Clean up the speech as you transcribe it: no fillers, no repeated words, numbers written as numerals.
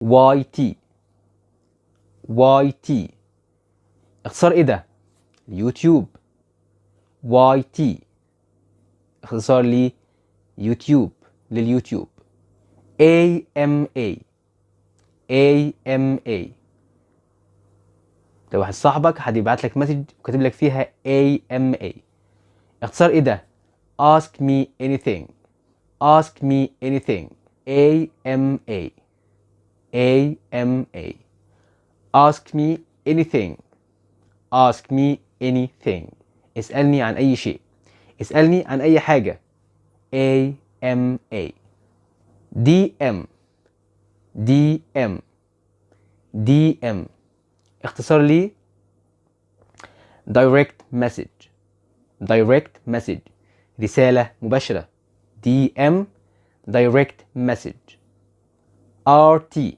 YT YT. اختصار ايه ده؟ يوتيوب. YT اختصار لي يوتيوب، لليوتيوب. AMA AMA. لو واحد صاحبك هيبعت لك مسج وكاتب لك فيها AMA، اختصار ايه ده؟ Ask me anything Ask me anything. AMA AMA. Ask me anything Ask me anything. اسألني عن أي شيء، اسألني عن أي حاجة. AMA. DM DM DM اختصار لي direct message direct message، رسالة مباشرة. DM direct message. RT